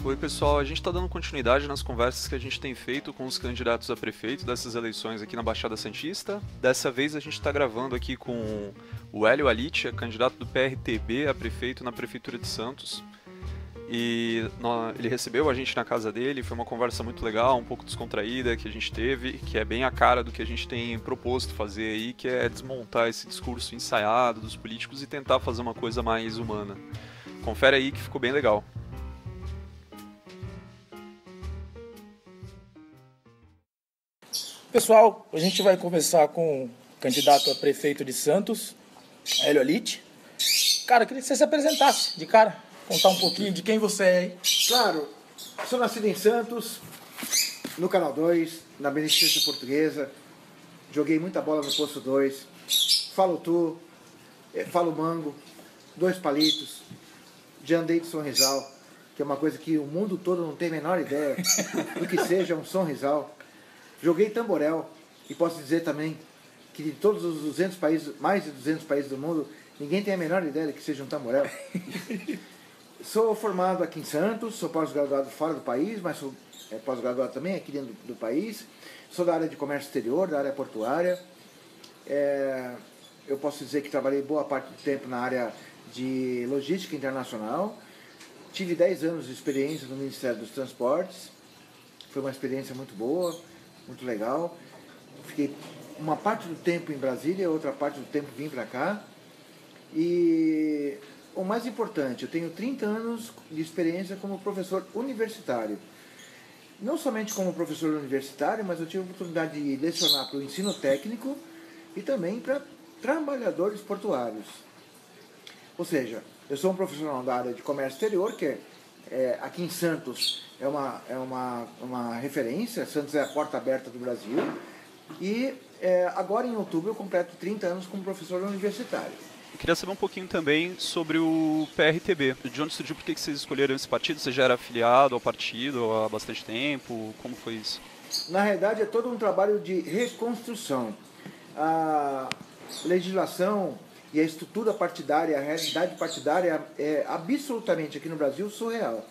Oi pessoal, a gente está dando continuidade nas conversas que a gente tem feito com os candidatos a prefeito dessas eleições aqui na Baixada Santista. Dessa vez a gente está gravando aqui com o Hélio Alitia, candidato do PRTB a prefeito na Prefeitura de Santos. E ele recebeu a gente na casa dele, foi uma conversa muito legal, um pouco descontraída que a gente teve, que é bem a cara do que a gente tem proposto fazer aí, que é desmontar esse discurso ensaiado dos políticos e tentar fazer uma coisa mais humana. Confere aí que ficou bem legal. Pessoal, a gente vai conversar com o candidato a prefeito de Santos, Hélio Alitia. Cara, eu queria que você se apresentasse de cara, contar um pouquinho de quem você é aí. Claro, sou nascido em Santos, no Canal 2, na Beneficência Portuguesa. Joguei muita bola no Poço 2. Falo tu, falo mango, 2 palitos. Já andei de sonrisal, que é uma coisa que o mundo todo não tem a menor ideia do que seja um sonrisal. Joguei tamborel e posso dizer também que de todos os 200 países, mais de 200 países do mundo, ninguém tem a menor ideia de que seja um tamborel. Sou formado aqui em Santos, sou pós-graduado fora do país, mas sou pós-graduado também aqui dentro do país. Sou da área de comércio exterior, da área portuária. Eu posso dizer que trabalhei boa parte do tempo na área de logística internacional. Tive 10 anos de experiência no Ministério dos Transportes. Foi uma experiência muito boa, muito legal. Fiquei uma parte do tempo em Brasília, outra parte do tempo vim para cá. E o mais importante, eu tenho 30 anos de experiência como professor universitário. Não somente como professor universitário, mas eu tive a oportunidade de lecionar para o ensino técnico e também para trabalhadores portuários. Ou seja, eu sou um profissional da área de comércio exterior, que aqui em Santos é uma referência. Santos é a porta aberta do Brasil. E agora em outubro eu completo 30 anos como professor universitário. Eu queria saber um pouquinho também sobre o PRTB. De onde surgiu, por que vocês escolheram esse partido? Você já era afiliado ao partido há bastante tempo? Como foi isso? Na realidade é todo um trabalho de reconstrução. A legislação e a estrutura partidária, a realidade partidária é absolutamente aqui no Brasil surreal.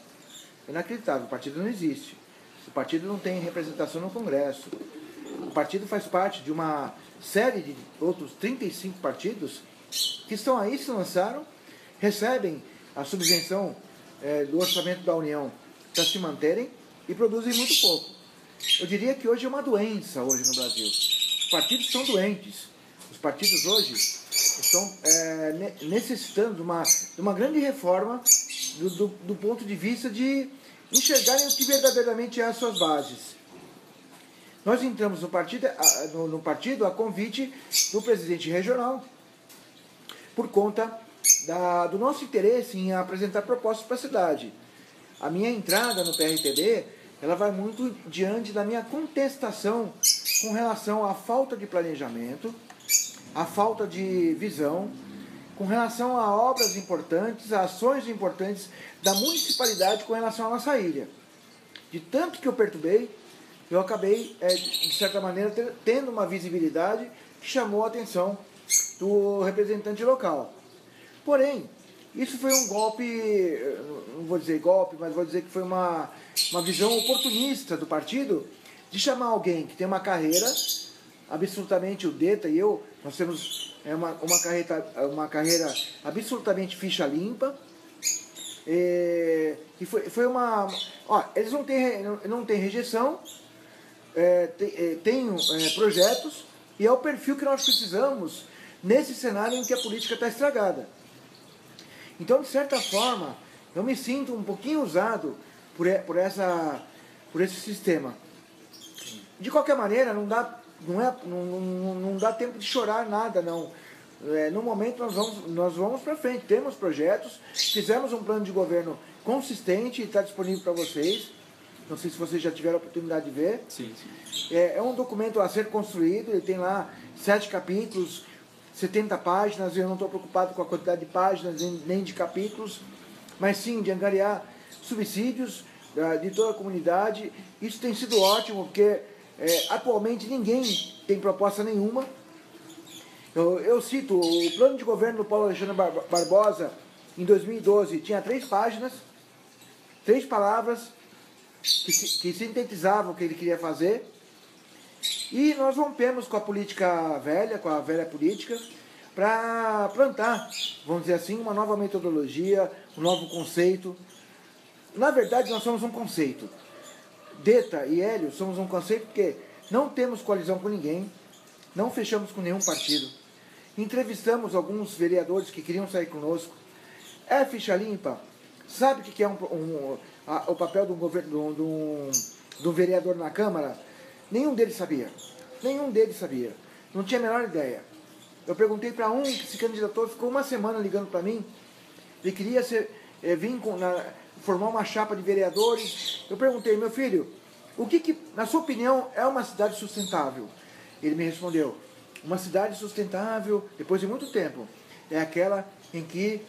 Inacreditável, o partido não existe. O partido não tem representação no Congresso. O partido faz parte de uma série de outros 35 partidos que estão aí, se lançaram, recebem a subvenção do orçamento da União para se manterem e produzem muito pouco. Eu diria que hoje é uma doença hoje no Brasil. Os partidos estão doentes. Os partidos hoje estão necessitando de uma grande reforma do ponto de vista de enxergarem o que verdadeiramente é as suas bases. Nós entramos no partido a convite do presidente regional por conta do nosso interesse em apresentar propostas para a cidade. A minha entrada no PRTB ela vai muito diante da minha contestação com relação à falta de planejamento, à falta de visão, com relação a obras importantes, a ações importantes da municipalidade com relação à nossa ilha. De tanto que eu perturbei, eu acabei, de certa maneira, tendo uma visibilidade que chamou a atenção do representante local. Porém, isso foi um golpe, não vou dizer golpe, mas vou dizer que foi uma visão oportunista do partido de chamar alguém que tem uma carreira, absolutamente o Deta e eu, nós temos uma carreira absolutamente ficha limpa. E foi uma... eles não têm rejeição, têm projetos, e é o perfil que nós precisamos nesse cenário em que a política está estragada. Então, de certa forma, eu me sinto um pouquinho usado por esse sistema. De qualquer maneira, não dá tempo de chorar nada, não. No momento nós vamos para frente, temos projetos, fizemos um plano de governo consistente e está disponível para vocês. Não sei se vocês já tiveram a oportunidade de ver. Sim. É um documento a ser construído, ele tem lá 7 capítulos, 70 páginas. Eu não estou preocupado com a quantidade de páginas nem de capítulos, mas sim de angariar subsídios de toda a comunidade. Isso tem sido ótimo, porque atualmente ninguém tem proposta nenhuma. Eu cito o plano de governo do Paulo Alexandre Barbosa, em 2012, tinha 3 páginas. 3 palavras que sintetizavam o que ele queria fazer. E nós rompemos com a política velha, com a velha política, para plantar, vamos dizer assim, uma nova metodologia, um novo conceito. Na verdade, nós somos um conceito. Deta e Hélio somos um conceito porque não temos coalizão com ninguém, não fechamos com nenhum partido. Entrevistamos alguns vereadores que queriam sair conosco. É ficha limpa? Sabe o que é o papel do vereador na Câmara? Nenhum deles sabia. Nenhum deles sabia. Não tinha a menor ideia. Eu perguntei para um que se candidatou, ficou uma semana ligando para mim. Ele queria vir formar uma chapa de vereadores. Eu perguntei, meu filho, o que, na sua opinião, é uma cidade sustentável? Ele me respondeu, uma cidade sustentável, depois de muito tempo, é aquela em que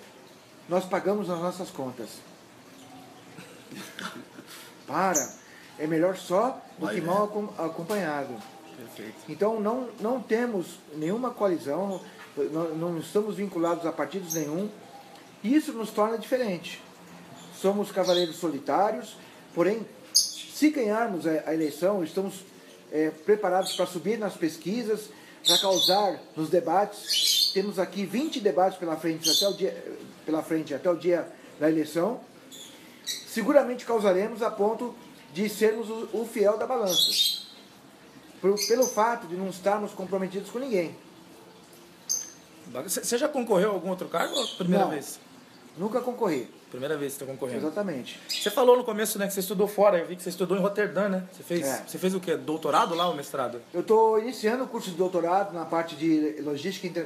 nós pagamos as nossas contas. É melhor só do que mal acompanhado. Perfeito. Então não temos nenhuma coalizão, não estamos vinculados a partidos nenhum. Isso nos torna diferente. Somos cavaleiros solitários, porém, se ganharmos a eleição, estamos preparados para subir nas pesquisas, para causar nos debates. Temos aqui 20 debates pela frente até o dia da eleição. Seguramente causaremos a ponto de sermos o fiel da balança. Pelo fato de não estarmos comprometidos com ninguém. Você já concorreu a algum outro cargo ou primeira Não, vez? Nunca concorri. Primeira vez que você está concorrendo. Exatamente. Você falou no começo, né, que você estudou fora. Eu vi que você estudou em Roterdã, né? Você fez o quê? Doutorado lá ou mestrado? Eu estou iniciando o curso de doutorado na parte de logística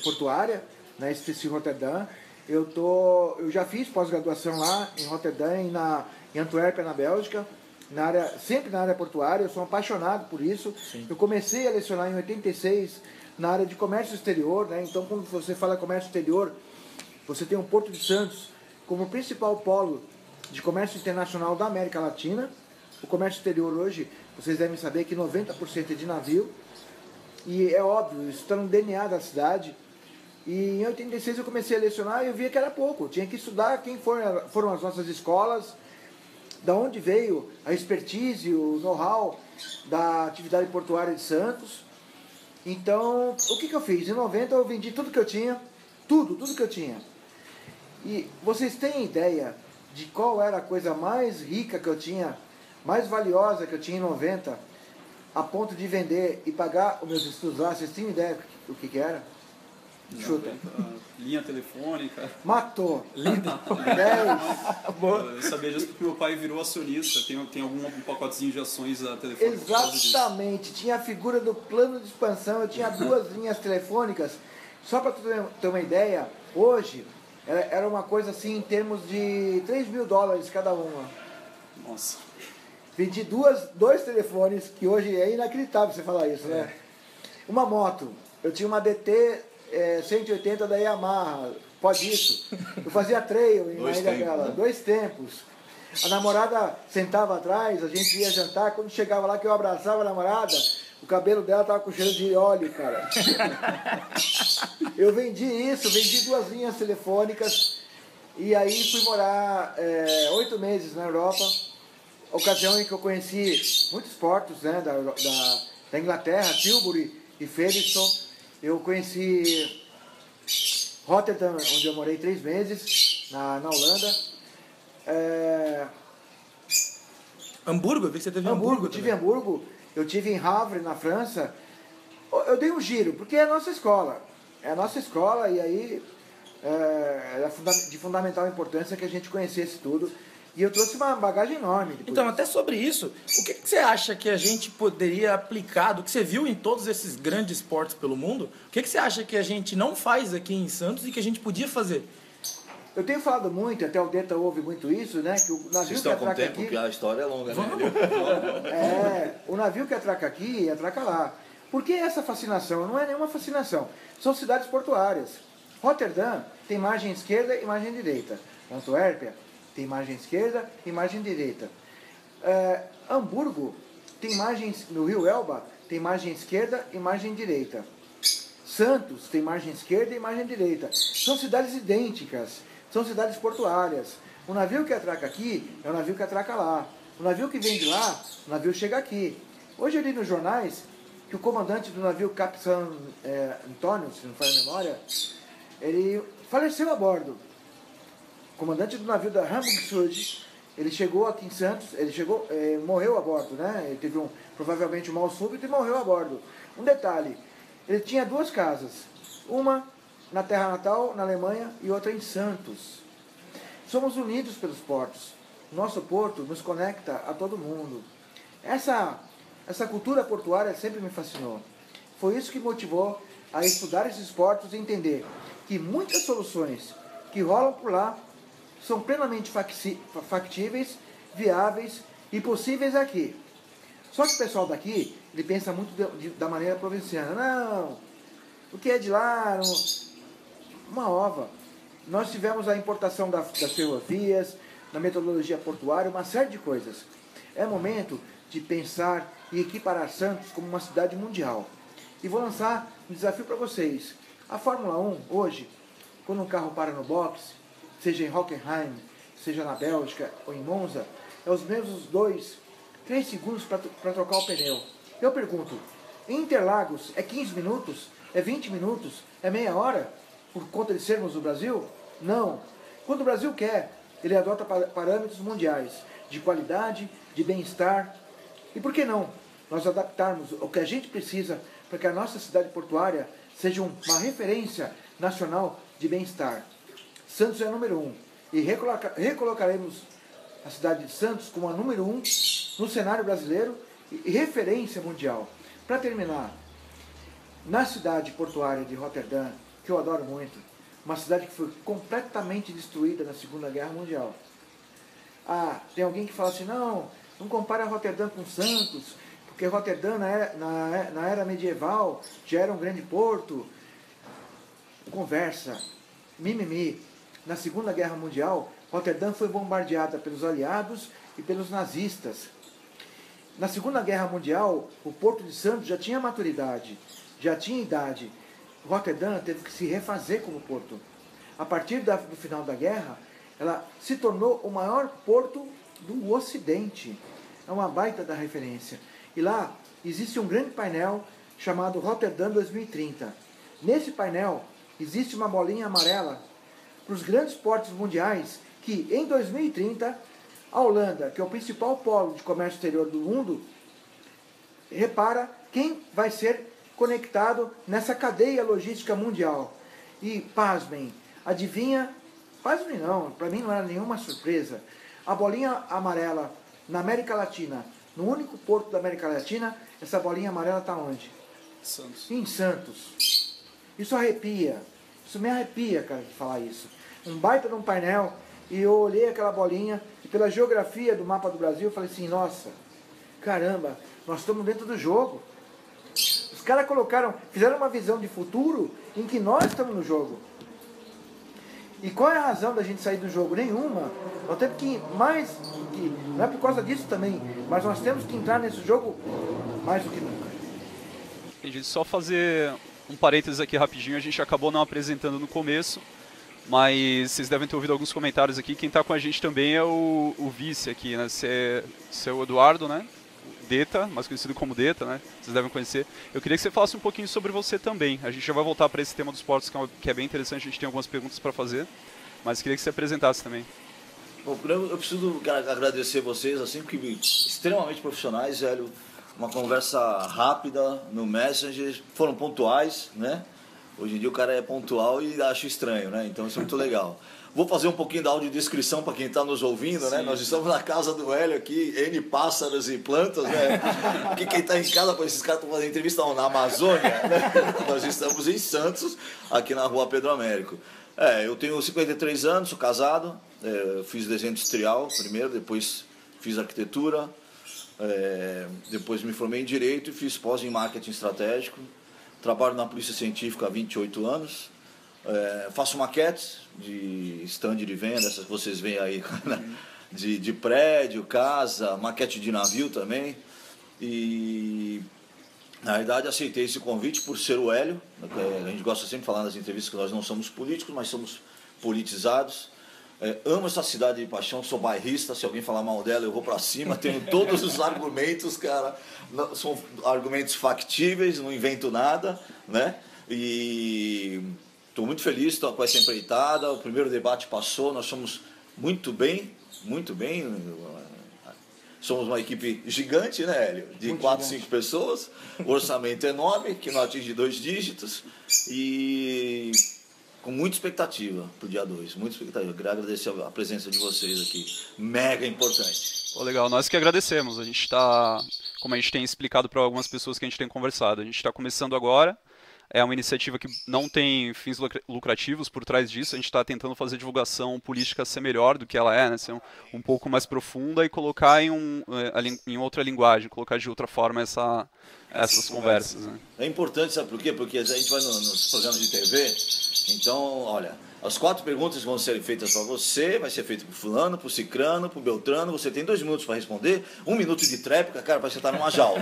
portuária, na STC Roterdã. Eu já fiz pós-graduação lá em Roterdã e em Antuérpia, na Bélgica. Sempre na área portuária, eu sou apaixonado por isso. Sim. Eu comecei a lecionar em 86 na área de comércio exterior, né? Então, quando você fala comércio exterior, você tem o Porto de Santos como principal polo de comércio internacional da América Latina. O comércio exterior hoje, vocês devem saber que 90% é de navio. E é óbvio, isso está no DNA da cidade. E em 86 eu comecei a lecionar e eu via que era pouco. Eu tinha que estudar quem foram as nossas escolas, da onde veio a expertise, o know-how da atividade portuária de Santos. Então, o que eu fiz? Em 90 eu vendi tudo que eu tinha, tudo que eu tinha. E vocês têm ideia de qual era a coisa mais rica que eu tinha, mais valiosa que eu tinha em 90, a ponto de vender e pagar os meus estudos lá? Vocês têm ideia do que era? Chuta. Linha telefônica. Matou. Linda. 10. Eu sabia disso porque meu pai virou acionista. Tem algum pacotezinho de ações da telefônica. Exatamente. Tinha a figura do plano de expansão. Eu tinha 2 linhas telefônicas. Só para ter uma ideia, hoje era uma coisa assim em termos de $3.000 cada uma. Nossa. Vendi 2 telefones, que hoje é inacreditável você falar isso, né? Uma moto. Eu tinha uma DT 180 da Yamaha, pode isso. Eu fazia trail na Ilha Bela, 2 tempos. A namorada sentava atrás, a gente ia jantar, quando chegava lá que eu abraçava a namorada, o cabelo dela tava com cheiro de óleo, cara. Eu vendi 2 linhas telefônicas e aí fui morar 8 meses na Europa, ocasião em que eu conheci muitos portos, né, da Inglaterra, Tilbury e Felixstowe. Eu conheci Rotterdam, onde eu morei 3 meses, na Holanda. Hamburgo? Eu vi que você teve em Hamburgo. Tive em Hamburgo. Eu tive em Havre, na França. Eu dei um giro, porque é a nossa escola. É a nossa escola e aí é de fundamental importância que a gente conhecesse tudo. E eu trouxe uma bagagem enorme. Então, até sobre isso, o que você acha que a gente poderia aplicar, do que você viu em todos esses grandes portos pelo mundo, o que você acha que a gente não faz aqui em Santos e que a gente podia fazer? Eu tenho falado muito, até o Deta ouve muito isso, né? Que o navio que atraca aqui... Porque a história é longa, né? O navio que atraca aqui, atraca lá. Por que essa fascinação? Não é nenhuma fascinação. São cidades portuárias. Roterdã tem margem esquerda e margem direita. Antuérpia tem margem esquerda e margem direita. Hamburgo tem margens, no Rio Elba, tem margem esquerda e margem direita. Santos tem margem esquerda e margem direita. São cidades idênticas, são cidades portuárias. O navio que atraca aqui é o navio que atraca lá. O navio que vem de lá, o navio chega aqui. Hoje eu li nos jornais que o comandante do navio Capitão Antônio, se não falha a memória, ele faleceu a bordo. O comandante do navio da Hamburg Süd, ele chegou aqui em Santos, morreu a bordo, né? Ele teve provavelmente um mal súbito e morreu a bordo. Um detalhe, ele tinha 2 casas, uma na terra natal, na Alemanha, e outra em Santos. Somos unidos pelos portos. Nosso porto nos conecta a todo mundo. Essa cultura portuária sempre me fascinou. Foi isso que motivou a estudar esses portos e entender que muitas soluções que rolam por lá são plenamente factíveis, viáveis e possíveis aqui. Só que o pessoal daqui, ele pensa muito da maneira provinciana. Não, o que é de lá, uma ova. Nós tivemos a importação das ferrovias, da metodologia portuária, uma série de coisas. É momento de pensar e equiparar Santos como uma cidade mundial. E vou lançar um desafio para vocês. A Fórmula 1, hoje, quando um carro para no box, seja em Hockenheim, seja na Bélgica ou em Monza, é os mesmos 2-3 segundos para trocar o pneu. Eu pergunto, em Interlagos é 15 minutos? É 20 minutos? É meia hora? Por conta de sermos o Brasil? Não. Quando o Brasil quer, ele adota parâmetros mundiais de qualidade, de bem-estar. E por que não nós adaptarmos o que a gente precisa para que a nossa cidade portuária seja uma referência nacional de bem-estar? Santos é a número 1 e recolocaremos a cidade de Santos como a número 1 no cenário brasileiro e referência mundial. Para terminar, na cidade portuária de Roterdã, que eu adoro muito, uma cidade que foi completamente destruída na Segunda Guerra Mundial. Tem alguém que fala assim, não compara Roterdã com Santos, porque Roterdã na era medieval já era um grande porto. Conversa, mimimi. Na Segunda Guerra Mundial, Roterdã foi bombardeada pelos aliados e pelos nazistas. Na Segunda Guerra Mundial, o Porto de Santos já tinha maturidade, já tinha idade. Roterdã teve que se refazer como porto. A partir do final da guerra, ela se tornou o maior porto do Ocidente. É uma baita da referência. E lá existe um grande painel chamado Roterdã 2030. Nesse painel existe uma bolinha amarela para os grandes portos mundiais que, em 2030, a Holanda, que é o principal polo de comércio exterior do mundo, repara quem vai ser conectado nessa cadeia logística mundial. E, pasmem, adivinha? Pasmem não, para mim não era nenhuma surpresa. A bolinha amarela na América Latina, no único porto da América Latina, essa bolinha amarela está onde? Santos. Em Santos. Isso arrepia. Isso me arrepia, cara, de falar isso. Um baita de um painel, e eu olhei aquela bolinha, e pela geografia do mapa do Brasil, eu falei assim, nossa, caramba, nós estamos dentro do jogo. Os caras fizeram uma visão de futuro em que nós estamos no jogo. E qual é a razão da gente sair do jogo? Nenhuma. Nós temos que não é por causa disso também, mas nós temos que entrar nesse jogo mais do que nunca. Entendi. Só fazer um parênteses aqui rapidinho, a gente acabou não apresentando no começo, mas vocês devem ter ouvido alguns comentários aqui. Quem está com a gente também é o vice aqui, né? Você é o Eduardo, né? Deta, mais conhecido como Deta, né? Vocês devem conhecer. Eu queria que você falasse um pouquinho sobre você também. A gente já vai voltar para esse tema dos portos, que é bem interessante, a gente tem algumas perguntas para fazer, mas queria que você apresentasse também. Bom, eu preciso agradecer vocês, assim, que extremamente profissionais, velho. Uma conversa rápida no Messenger, foram pontuais, né? Hoje em dia o cara é pontual e acho estranho, né? Então isso é muito legal. Vou fazer um pouquinho da audiodescrição para quem está nos ouvindo, né? Nós estamos na casa do Hélio aqui, N pássaros e plantas, né? Porque quem está em casa, esses caras estão fazendo entrevista na Amazônia, né? Nós estamos em Santos, aqui na rua Pedro Américo. Eu tenho 53 anos, sou casado, fiz desenho industrial primeiro, depois fiz arquitetura, depois me formei em Direito e fiz pós em Marketing Estratégico. Trabalho na Polícia Científica há 28 anos. Faço maquetes de stand de venda, essas que vocês veem aí, de prédio, casa, maquete de navio também. E na verdade aceitei esse convite por ser o Hélio. A gente gosta sempre de falar nas entrevistas que nós não somos políticos, mas somos politizados. amo essa cidade de paixão, sou bairrista, se alguém falar mal dela eu vou pra cima, tenho todos os argumentos, cara, são argumentos factíveis, não invento nada, né? E estou muito feliz com essa empreitada, o primeiro debate passou, nós somos muito bem, somos uma equipe gigante, né, Hélio? De muito 4, gigante. 5 pessoas, o orçamento enorme, que não atinge 2 dígitos, e com muita expectativa para o dia 2, muita expectativa. Eu queria agradecer a presença de vocês aqui, mega importante. Legal, nós que agradecemos. A gente está, como a gente tem explicado para algumas pessoas que a gente tem conversado, a gente está começando agora. É uma iniciativa que não tem fins lucrativos por trás disso. A gente está tentando fazer divulgação política ser melhor do que ela é, né? Ser um pouco mais profunda e colocar em outra linguagem, colocar de outra forma essas conversas. Né? É importante, sabe por quê? Porque a gente vai nos programas de TV, então, olha, as 4 perguntas vão ser feitas para você, vai ser feito para o fulano, para o cicrano, para o beltrano, você tem 2 minutos para responder, 1 minuto de tréplica, cara, parece que você está numa jaula.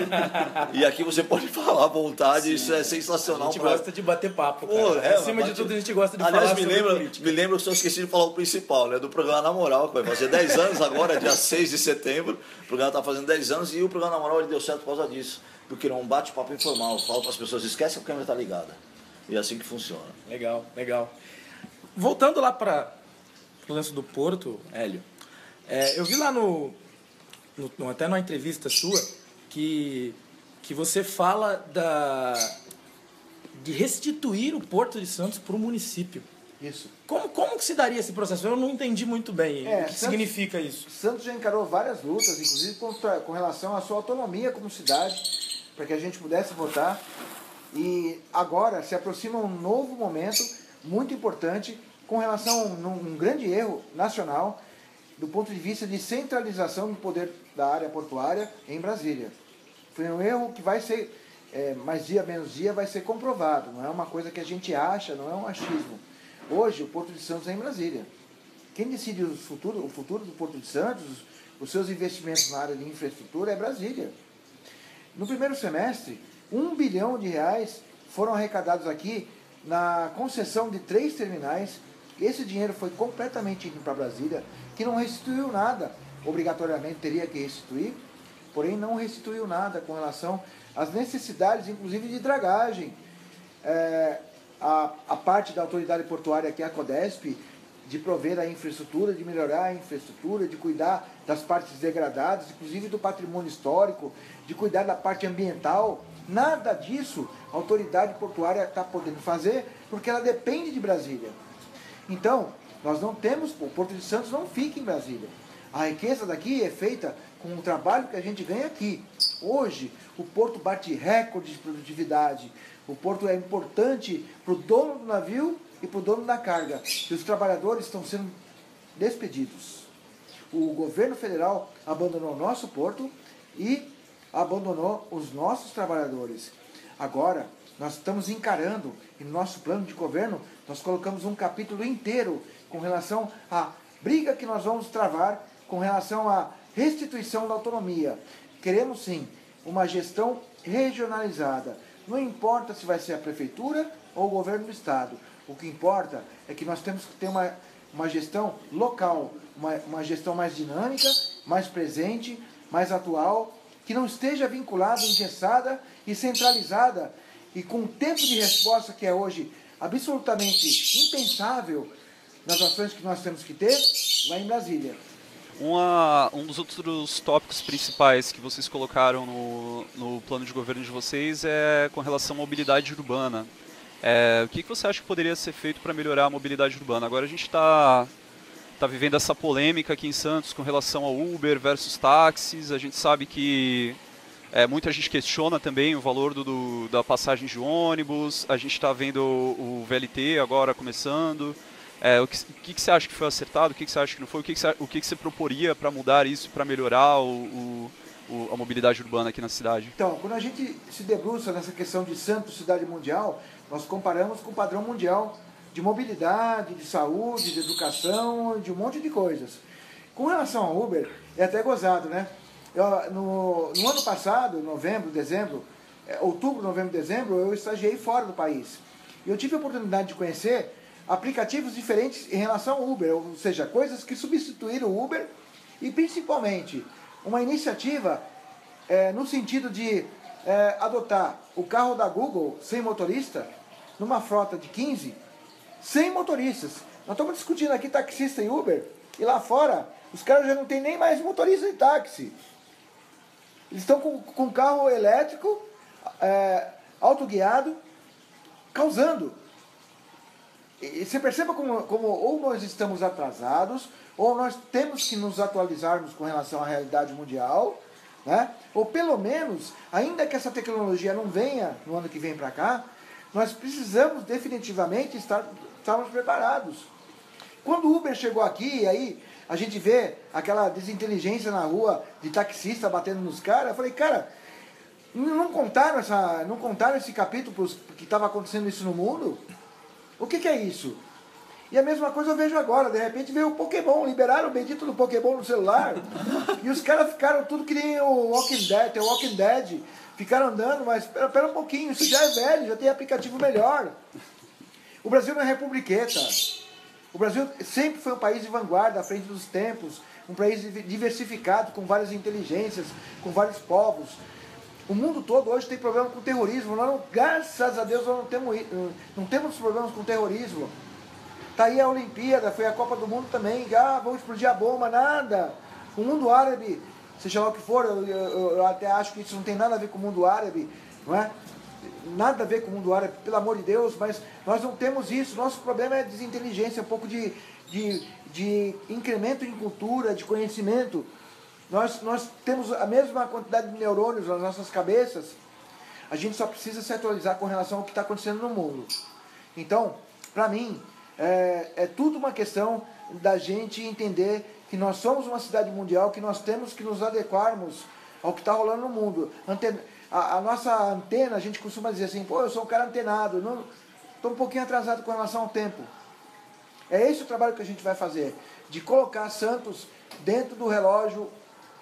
E aqui você pode falar à vontade, sim, isso é sensacional. A gente gosta de bater papo, cara. Acima de tudo a gente gosta de falar sobre política. Me lembro que eu esqueci de falar o principal, né, do programa Na Moral, que vai fazer 10 anos agora, dia 6 de setembro, o programa está fazendo 10 anos e o programa Na Moral ele deu certo por causa disso, porque é um bate-papo informal, falo para as pessoas, esquece que a câmera está ligada. E é assim que funciona. Legal, legal. Voltando lá para o lance do Porto, Hélio, eu vi lá até numa entrevista sua que você fala de restituir o Porto de Santos para o município. Isso. Como que se daria esse processo? Eu não entendi muito bem o que significa isso. Santos já encarou várias lutas, inclusive com relação à sua autonomia como cidade, para que a gente pudesse votar. E agora se aproxima um novo momento muito importante com relação a um grande erro nacional do ponto de vista de centralização do poder da área portuária em Brasília. Foi um erro que vai ser, mais dia menos dia, vai ser comprovado. Não é uma coisa que a gente acha, não é um achismo. Hoje o Porto de Santos é em Brasília. Quem decide o futuro do Porto de Santos, os seus investimentos na área de infraestrutura é Brasília. No primeiro semestre, R$1 bilhão foram arrecadados aqui na concessão de 3 terminais. Esse dinheiro foi completamente indo para Brasília, que não restituiu nada. Obrigatoriamente teria que restituir, porém não restituiu nada com relação às necessidades, inclusive de dragagem. A parte da autoridade portuária, que é a CODESP, de prover a infraestrutura, de melhorar a infraestrutura, de cuidar das partes degradadas, inclusive do patrimônio histórico, de cuidar da parte ambiental. Nada disso a autoridade portuária está podendo fazer, porque ela depende de Brasília. Então, nós não temos, o Porto de Santos não fica em Brasília. A riqueza daqui é feita com o trabalho que a gente ganha aqui. Hoje, o Porto bate recorde de produtividade. O Porto é importante para o dono do navio e para o dono da carga. E os trabalhadores estão sendo despedidos. O governo federal abandonou o nosso porto e abandonou os nossos trabalhadores. Agora, nós estamos encarando, e no nosso plano de governo, nós colocamos um capítulo inteiro com relação à briga que nós vamos travar com relação à restituição da autonomia. Queremos, sim, uma gestão regionalizada. Não importa se vai ser a prefeitura ou o governo do estado. O que importa é que nós temos que ter uma gestão local, uma gestão mais dinâmica, mais presente, mais atual, que não esteja vinculada, engessada e centralizada, e com um tempo de resposta que é hoje absolutamente impensável nas ações que nós temos que ter lá em Brasília. Um dos outros tópicos principais que vocês colocaram no plano de governo de vocês é com relação à mobilidade urbana. O que você acha que poderia ser feito para melhorar a mobilidade urbana? Agora a gente está vivendo essa polêmica aqui em Santos com relação ao Uber versus táxis. A gente sabe que muita gente questiona também o valor da passagem de ônibus. A gente está vendo o VLT agora começando. O que você acha que foi acertado? O que você acha que não foi? O que você proporia para mudar isso, para melhorar a mobilidade urbana aqui na cidade? Então, quando a gente se debruça nessa questão de Santos, cidade mundial, nós comparamos com o padrão mundial de mobilidade, de saúde, de educação, de um monte de coisas. Com relação ao Uber, é até gozado, né? No ano passado, outubro, novembro, dezembro, eu estagiei fora do país. E eu tive a oportunidade de conhecer aplicativos diferentes em relação ao Uber, ou seja, coisas que substituíram o Uber e principalmente uma iniciativa no sentido de adotar o carro da Google sem motorista numa frota de 15, sem motoristas. Nós estamos discutindo aqui taxista e Uber e lá fora os caras já não tem nem mais motorista de táxi. Eles estão com carro elétrico, autoguiado, causando. E você perceba como ou nós estamos atrasados, ou nós temos que nos atualizarmos com relação à realidade mundial, né? Ou pelo menos, ainda que essa tecnologia não venha no ano que vem para cá, nós precisamos definitivamente estarmos preparados. Quando o Uber chegou aqui, aí a gente vê aquela desinteligência na rua de taxista batendo nos caras, eu falei, cara, não contaram esse capítulo que estava acontecendo isso no mundo? O que é isso? E a mesma coisa eu vejo agora, de repente veio o Pokémon, liberaram o bendito do Pokémon no celular, e os caras ficaram tudo que nem o Walking Dead, ficaram andando, mas espera um pouquinho, isso já é velho, já tem aplicativo melhor. O Brasil não é republiqueta. O Brasil sempre foi um país de vanguarda, à frente dos tempos, um país diversificado, com várias inteligências, com vários povos. O mundo todo hoje tem problema com terrorismo. Graças a Deus, nós não temos problemas com terrorismo. Está aí a Olimpíada, foi a Copa do Mundo também. Vamos explodir a bomba, nada. O mundo árabe, seja lá o que for, eu até acho que isso não tem nada a ver com o mundo árabe, não é? Nada a ver com o mundo árabe, pelo amor de Deus, mas nós não temos isso. Nosso problema é desinteligência, um pouco de incremento em cultura, de conhecimento. Nós temos a mesma quantidade de neurônios nas nossas cabeças, a gente só precisa se atualizar com relação ao que está acontecendo no mundo. Então, para mim, é tudo uma questão da gente entender que nós somos uma cidade mundial, que nós temos que nos adequarmos ao que está rolando no mundo. A nossa antena, a gente costuma dizer assim, pô, eu sou um cara antenado, estou um pouquinho atrasado com relação ao tempo. É esse o trabalho que a gente vai fazer, de colocar Santos dentro do relógio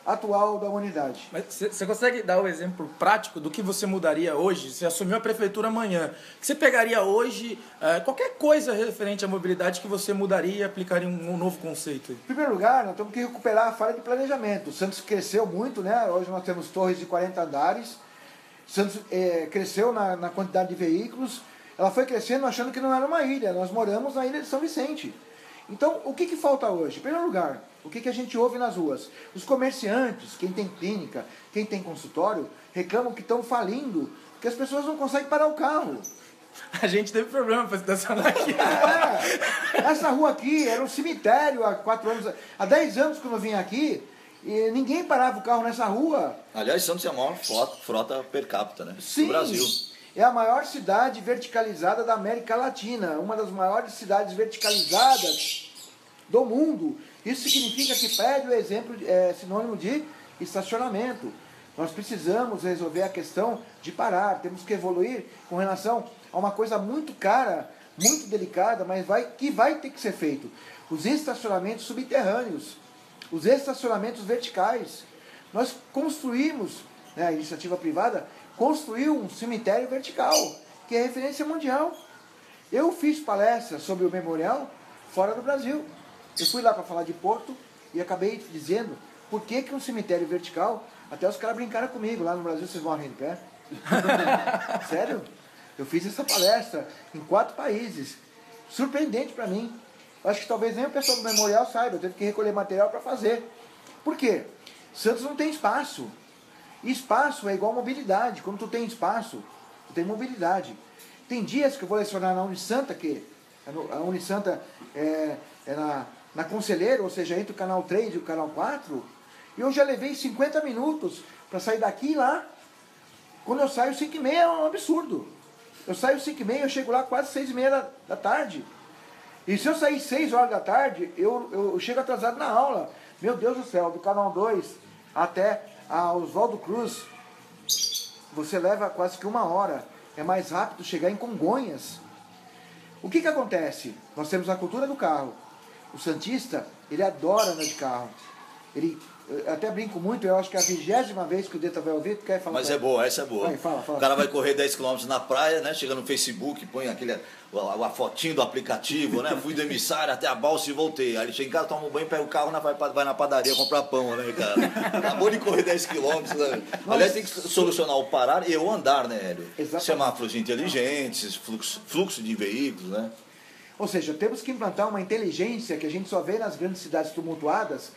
atual da humanidade. Mas você consegue dar o exemplo prático do que você mudaria hoje? Você assumiu a prefeitura amanhã. Que você pegaria hoje qualquer coisa referente à mobilidade que você mudaria e aplicaria um novo conceito? Em primeiro lugar, nós temos que recuperar a falha de planejamento. O Santos cresceu muito, né? Hoje nós temos torres de 40 andares. Santos cresceu na quantidade de veículos. Ela foi crescendo achando que não era uma ilha. Nós moramos na ilha de São Vicente. Então, o que falta hoje? Em primeiro lugar, o que a gente ouve nas ruas? Os comerciantes, quem tem clínica, quem tem consultório, reclamam que estão falindo, porque as pessoas não conseguem parar o carro. A gente teve problema para estacionar aqui. Essa rua aqui era um cemitério há 4 anos, há 10 anos quando eu vim aqui, e ninguém parava o carro nessa rua. Aliás, Santos é a maior frota per capita, né? Sim, do Brasil. É a maior cidade verticalizada da América Latina, uma das maiores cidades verticalizadas do mundo. Isso significa que prédio é sinônimo de estacionamento. Nós precisamos resolver a questão de parar, temos que evoluir com relação a uma coisa muito cara, muito delicada, mas que vai ter que ser feito. Os estacionamentos subterrâneos, os estacionamentos verticais. Nós construímos, a iniciativa privada construiu um cemitério vertical, que é referência mundial. Eu fiz palestras sobre o memorial fora do Brasil. Eu fui lá para falar de Porto e acabei dizendo por que um cemitério vertical, até os caras brincaram comigo, lá no Brasil vocês morrem de pé. Sério? Eu fiz essa palestra em 4 países. Surpreendente para mim. Acho que talvez nem o pessoal do memorial saiba, eu teve que recolher material para fazer. Por quê? Santos não tem espaço. Espaço é igual mobilidade. Quando tu tem espaço, tu tem mobilidade. Tem dias que eu vou lecionar na Unisanta, que a Unisanta é na Conselheiro, ou seja, entre o canal 3 e o canal 4, e eu já levei 50 minutos para sair daqui e lá. Quando eu saio 5h30 é um absurdo. Eu saio 5h30, eu chego lá quase 6h30 da tarde. E se eu sair 6 horas da tarde, eu chego atrasado na aula. Meu Deus do céu, do canal 2 até a Oswaldo Cruz, você leva quase que 1 hora. É mais rápido chegar em Congonhas. O que acontece? Nós temos a cultura do carro. O santista, ele adora andar de carro. Eu até brinco muito, eu acho que é a 20ª vez que o Deta vai ouvir, tu quer falar? Mas é boa, essa é boa. Vai, fala. O cara vai correr 10 km na praia, né? Chega no Facebook, põe a fotinho do aplicativo, né? Fui do emissário até a balsa e voltei. Aí ele chega em casa, toma um banho, pega o carro, vai na padaria comprar pão, né, cara? Acabou de correr 10 km, né? Aliás, tem que solucionar o parar e o andar, né, Hélio? Exatamente. Semáforos inteligentes, fluxo de veículos, né? Ou seja, temos que implantar uma inteligência que a gente só vê nas grandes cidades tumultuadas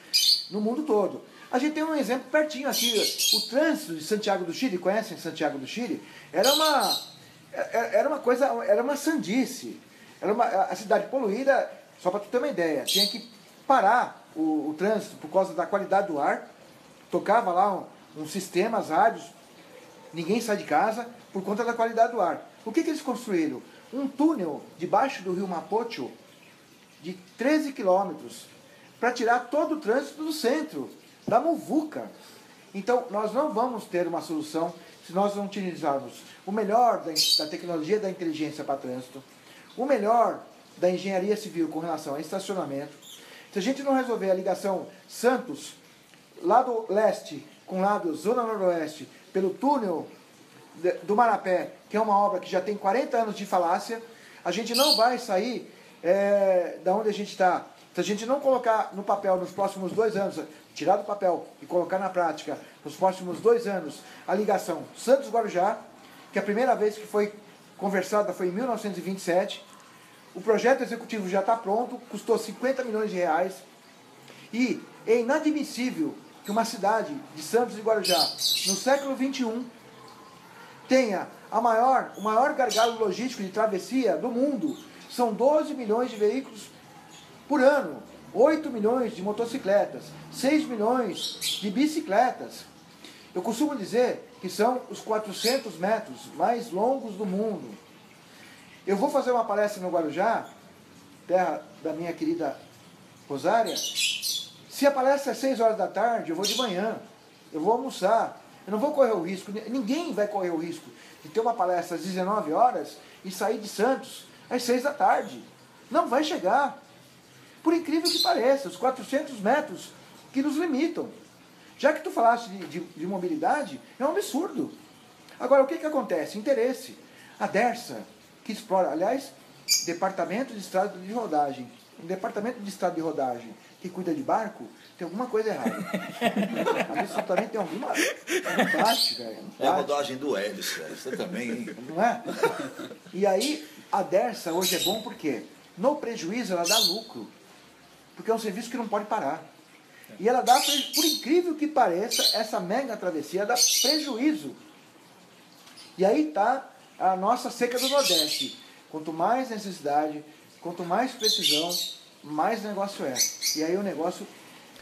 no mundo todo. A gente tem um exemplo pertinho aqui. O trânsito de Santiago do Chile, conhecem Santiago do Chile? Era uma sandice. A cidade poluída, só para tu ter uma ideia, tinha que parar o trânsito por causa da qualidade do ar. Tocava lá uns sistemas, rádios, ninguém sai de casa por conta da qualidade do ar. O que eles construíram? Um túnel debaixo do rio Mapocho de 13 quilômetros para tirar todo o trânsito do centro, da muvuca. Então, nós não vamos ter uma solução se nós não utilizarmos o melhor da tecnologia da inteligência para trânsito, o melhor da engenharia civil com relação a estacionamento. Se a gente não resolver a ligação Santos, lado leste com lado zona noroeste, pelo túnel do Marapé, que é uma obra que já tem 40 anos de falácia, a gente não vai sair da onde a gente está. Se a gente não colocar no papel nos próximos 2 anos, tirar do papel e colocar na prática nos próximos 2 anos a ligação Santos-Guarujá, que a primeira vez que foi conversada foi em 1927, o projeto executivo já está pronto, custou 50 milhões de reais, e é inadmissível que uma cidade de Santos e Guarujá, no século XXI, tenha o maior gargalo logístico de travessia do mundo. São 12 milhões de veículos por ano, 8 milhões de motocicletas, 6 milhões de bicicletas. Eu costumo dizer que são os 400 metros mais longos do mundo. Eu vou fazer uma palestra no Guarujá, terra da minha querida Rosária. Se a palestra é 6 horas da tarde, eu vou de manhã, eu vou almoçar. Eu não vou correr o risco, ninguém vai correr o risco de ter uma palestra às 19 horas e sair de Santos às 6 da tarde. Não vai chegar. Por incrível que pareça, os 400 metros que nos limitam. Já que tu falaste de mobilidade, é um absurdo. Agora, o que acontece? Interesse. A DERSA, que explora, aliás, Departamento de Estrada de Rodagem. Um departamento de estrada de rodagem que cuida de barco, tem alguma coisa errada. Absolutamente tem alguma... Não bate, velho. É a rodagem do Hélice, velho. Você também, hein? Não é? E aí, a DERSA hoje é bom porque no prejuízo ela dá lucro. Porque é um serviço que não pode parar. E ela dá, por incrível que pareça, essa mega travessia dá prejuízo. E aí está a nossa seca do Nordeste. Quanto mais necessidade, quanto mais precisão, mais negócio é. E aí o negócio...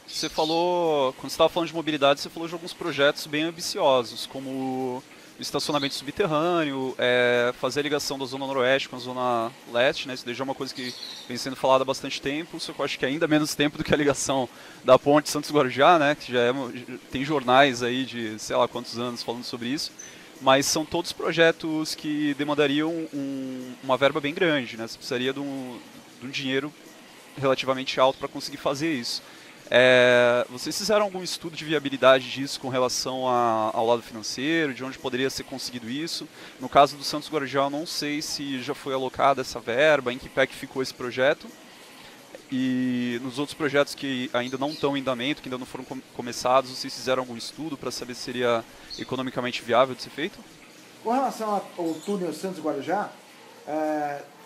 Você falou, quando você estava falando de mobilidade, você falou de alguns projetos bem ambiciosos, como o estacionamento subterrâneo, fazer a ligação da Zona Noroeste com a Zona Leste, né? Isso daí já é uma coisa que vem sendo falada há bastante tempo, só que eu acho que é ainda menos tempo do que a ligação da ponte Santos-Guarujá, né? Que já tem jornais aí de sei lá quantos anos falando sobre isso, mas são todos projetos que demandariam uma verba bem grande, né? Você precisaria de um dinheiro relativamente alto para conseguir fazer isso. Vocês fizeram algum estudo de viabilidade disso com relação ao lado financeiro, de onde poderia ser conseguido isso? No caso do Santos Guarujá, eu não sei se já foi alocada essa verba, em que pé que ficou esse projeto. E nos outros projetos que ainda não estão em andamento, que ainda não foram começados, vocês fizeram algum estudo para saber se seria economicamente viável de ser feito? Com relação ao túnel Santos Guarujá,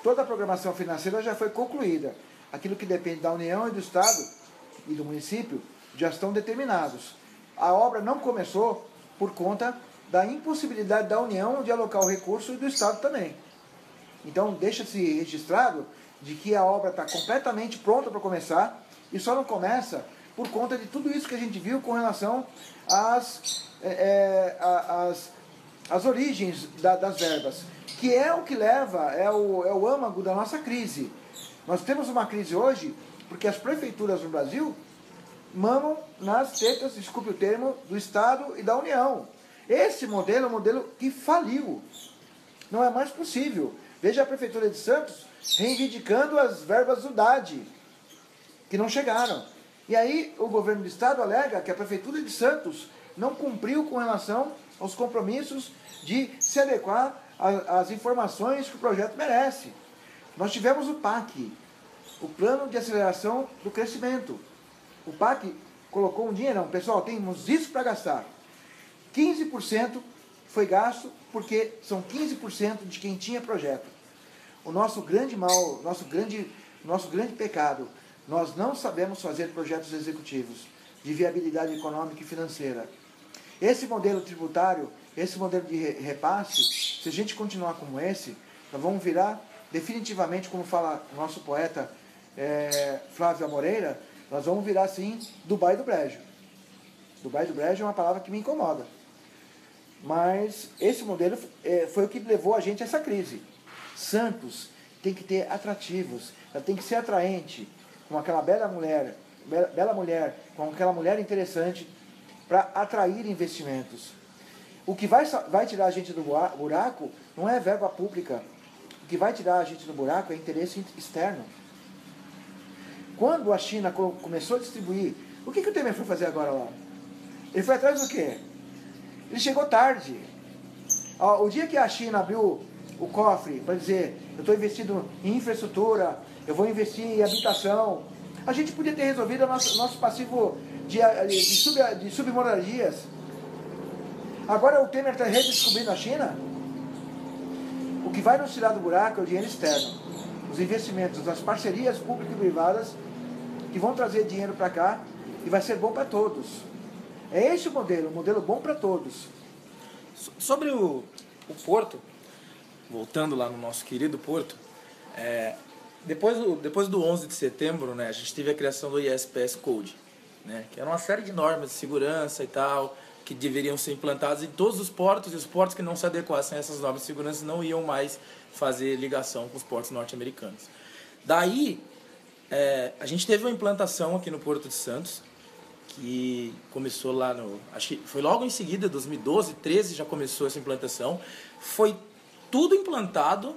toda a programação financeira já foi concluída. Aquilo que depende da União e do Estado e do município já estão determinados. A obra não começou por conta da impossibilidade da União de alocar o recurso e do Estado também. Então, deixa-se registrado de que a obra está completamente pronta para começar e só não começa por conta de tudo isso que a gente viu com relação às origens das verbas, que é o que leva, é o âmago da nossa crise. Nós temos uma crise hoje porque as prefeituras no Brasil mamam nas tetas, desculpe o termo, do Estado e da União. Esse modelo é um modelo que faliu. Não é mais possível. Veja a Prefeitura de Santos reivindicando as verbas do DAD, que não chegaram. E aí o governo do estado alega que a Prefeitura de Santos não cumpriu com relação aos compromissos de se adequar às informações que o projeto merece. Nós tivemos o PAC, o Plano de Aceleração do Crescimento. O PAC colocou um dinheirão. Pessoal, temos isso para gastar. 15% foi gasto porque são 15% de quem tinha projeto. O nosso grande mal, nosso grande pecado, nós não sabemos fazer projetos executivos de viabilidade econômica e financeira. Esse modelo tributário, esse modelo de repasse, se a gente continuar como esse, nós vamos virar definitivamente, como fala o nosso poeta Flávio Moreira, nós vamos virar assim Dubai do Brejo. Dubai do Brejo é uma palavra que me incomoda. Mas esse modelo foi o que levou a gente a essa crise. Santos tem que ter atrativos, ela tem que ser atraente, com aquela bela mulher, com aquela mulher interessante, para atrair investimentos. O que vai tirar a gente do buraco não é verba pública. O que vai tirar a gente do buraco é interesse externo. Quando a China começou a distribuir, o que o Temer foi fazer agora lá? Ele foi atrás do quê? Ele chegou tarde. O dia que a China abriu o cofre para dizer, eu estou investindo em infraestrutura, eu vou investir em habitação, a gente podia ter resolvido o nosso passivo de submoradias. Agora o Temer está redescobrindo a China. O que vai nos tirar do buraco é o dinheiro externo. Os investimentos, as parcerias públicas e privadas que vão trazer dinheiro para cá e vai ser bom para todos. É esse o modelo bom para todos. Sobre o Porto, voltando lá no nosso querido Porto, depois do 11 de setembro, né, a gente teve a criação do ISPS Code, né, que era uma série de normas de segurança e tal, que deveriam ser implantadas em todos os portos, e os portos que não se adequassem a essas normas de segurança não iam mais fazer ligação com os portos norte-americanos. Daí, a gente teve uma implantação aqui no Porto de Santos, que começou lá acho que foi logo em seguida, 2012, 2013 já começou essa implantação. Foi tudo implantado,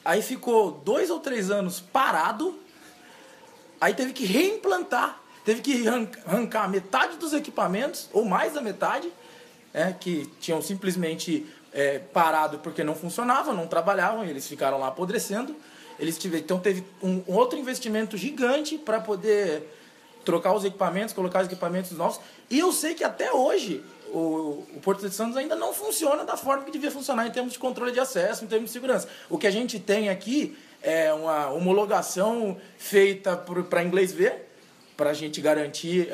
aí ficou 2 ou 3 anos parado, aí teve que reimplantar, teve que arrancar metade dos equipamentos, ou mais da metade, que tinham simplesmente parado porque não funcionavam, não trabalhavam, e eles ficaram lá apodrecendo. Então teve um outro investimento gigante para poder trocar os equipamentos, colocar os equipamentos novos. E eu sei que até hoje o Porto de Santos ainda não funciona da forma que devia funcionar em termos de controle de acesso, em termos de segurança. O que a gente tem aqui é uma homologação feita para inglês ver, para a gente garantir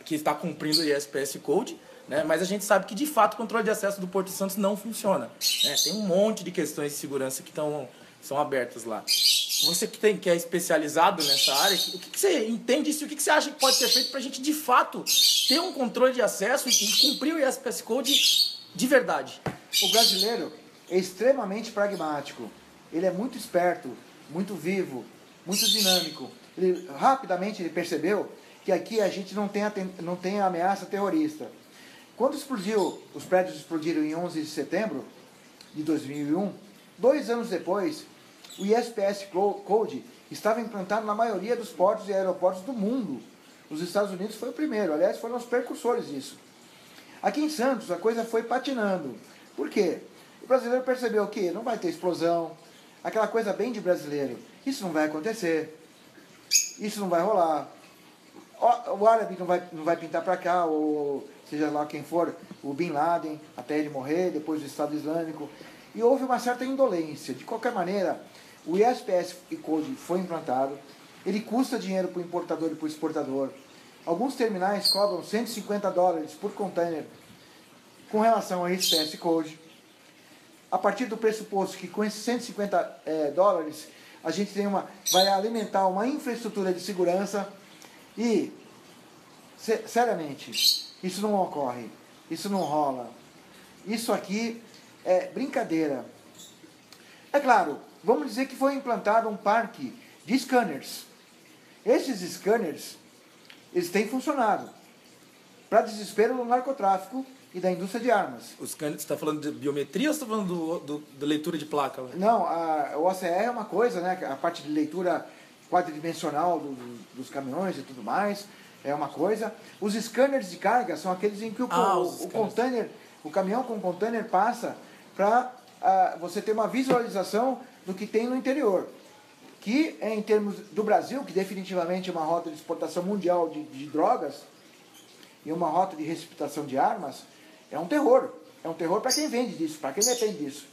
que está cumprindo o ISPS Code, né? Mas a gente sabe que, de fato, o controle de acesso do Porto de Santos não funciona, né? Tem um monte de questões de segurança que são abertas lá. Você que é especializado nessa área, o que você entende disso? O que você acha que pode ser feito para a gente, de fato, ter um controle de acesso e cumprir o ISPS Code de verdade? O brasileiro é extremamente pragmático. Ele é muito esperto, muito vivo, muito dinâmico. Rapidamente ele percebeu que aqui a gente não tem ameaça terrorista. Quando os prédios explodiram em 11 de setembro de 2001, 2 anos depois, o ISPS Code estava implantado na maioria dos portos e aeroportos do mundo. Os Estados Unidos foi o primeiro, aliás, foram os precursores disso. Aqui em Santos, a coisa foi patinando. Por quê? O brasileiro percebeu que não vai ter explosão, aquela coisa bem de brasileiro. Isso não vai acontecer, isso não vai rolar. O árabe não vai pintar para cá, ou seja lá quem for, o Bin Laden, até ele morrer, depois o Estado Islâmico. E houve uma certa indolência. De qualquer maneira, o ISPS Code foi implantado, ele custa dinheiro para o importador e para o exportador. Alguns terminais cobram $150 por container com relação ao ISPS Code. A partir do pressuposto que com esses $150 a gente vai alimentar uma infraestrutura de segurança e, seriamente, isso não ocorre, isso não rola. Isso aqui é brincadeira. É claro, vamos dizer que foi implantado um parque de scanners. Esses scanners, eles têm funcionado para desespero do narcotráfico e da indústria de armas. Os scanners, você está falando de biometria ou você está falando de leitura de placa? Não, o OCR é uma coisa, né? A parte de leitura quadridimensional dos caminhões e tudo mais, é uma coisa. Os scanners de carga são aqueles em que o caminhão com container passa para você ter uma visualização do que tem no interior. Que em termos do Brasil, que definitivamente é uma rota de exportação mundial de drogas e uma rota de receptação de armas, é um terror. É um terror para quem vende disso, para quem depende disso.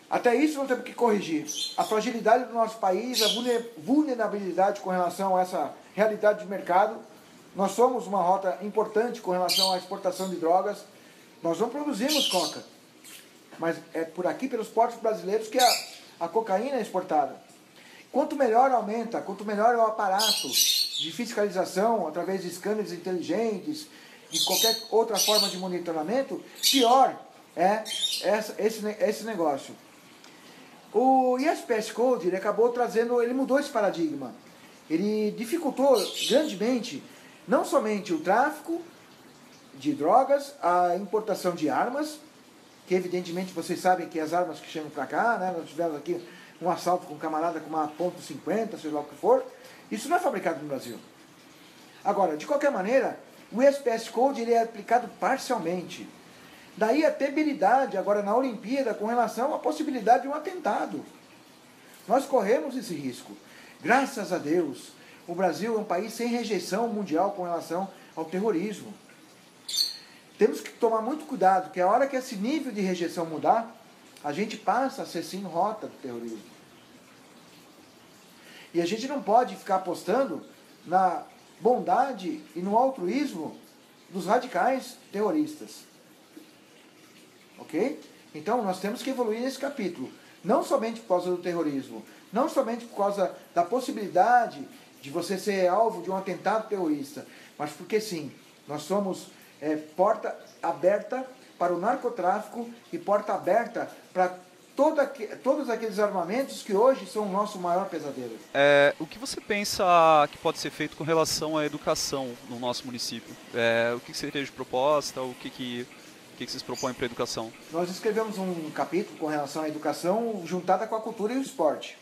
Até isso nós temos que corrigir. A fragilidade do nosso país, a vulnerabilidade com relação a essa realidade de mercado. Nós somos uma rota importante com relação à exportação de drogas. Nós não produzimos coca, mas é por aqui, pelos portos brasileiros, que a cocaína é exportada. Quanto melhor aumenta, quanto melhor é o aparato de fiscalização, através de scanners inteligentes, de qualquer outra forma de monitoramento, pior é esse negócio. O ISPS Code, ele mudou esse paradigma. Ele dificultou grandemente, não somente o tráfico de drogas, a importação de armas, que evidentemente vocês sabem que as armas que chegam para cá, né, nós tivemos aqui um assalto com um camarada com uma .50, seja lá o que for, isso não é fabricado no Brasil. Agora, de qualquer maneira, o ISPS Code ele é aplicado parcialmente. Daí a temeridade agora na Olimpíada com relação à possibilidade de um atentado. Nós corremos esse risco. Graças a Deus, o Brasil é um país sem rejeição mundial com relação ao terrorismo. Temos que tomar muito cuidado, porque a hora que esse nível de rejeição mudar, a gente passa a ser sim rota do terrorismo. E a gente não pode ficar apostando na bondade e no altruísmo dos radicais terroristas. Ok? Então nós temos que evoluir nesse capítulo. Não somente por causa do terrorismo, não somente por causa da possibilidade de você ser alvo de um atentado terrorista, mas porque sim, nós somos porta aberta para o narcotráfico e porta aberta para todos aqueles armamentos que hoje são o nosso maior pesadelo. O que você pensa que pode ser feito com relação à educação no nosso município? O que seria de proposta? O que vocês propõem para a educação? Nós escrevemos um capítulo com relação à educação juntada com a cultura e o esporte.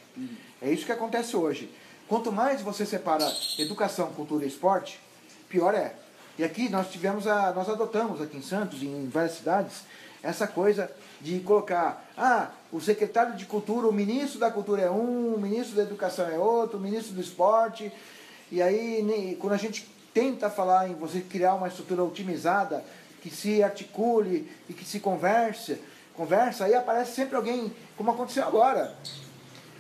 É isso que acontece hoje. Quanto mais você separa educação, cultura e esporte, pior é. E aqui nós adotamos aqui em Santos e em várias cidades essa coisa de colocar, o secretário de cultura, o ministro da cultura é um, o ministro da educação é outro, o ministro do esporte. E aí, quando a gente tenta falar em você criar uma estrutura otimizada, que se articule e que se conversa, aí aparece sempre alguém, como aconteceu agora.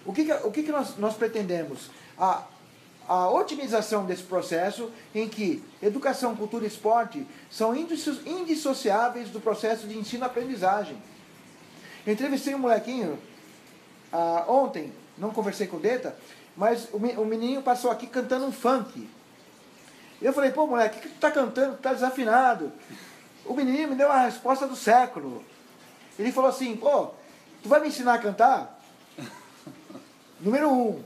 O que nós pretendemos? A otimização desse processo em que educação, cultura e esporte são indissociáveis do processo de ensino-aprendizagem. Eu entrevistei um molequinho ontem, não conversei com o Deta, mas o menininho passou aqui cantando um funk. Eu falei, pô moleque, o que tu tá cantando? Tu tá desafinado. O menininho me deu a resposta do século. Ele falou assim, pô, tu vai me ensinar a cantar? Número 1,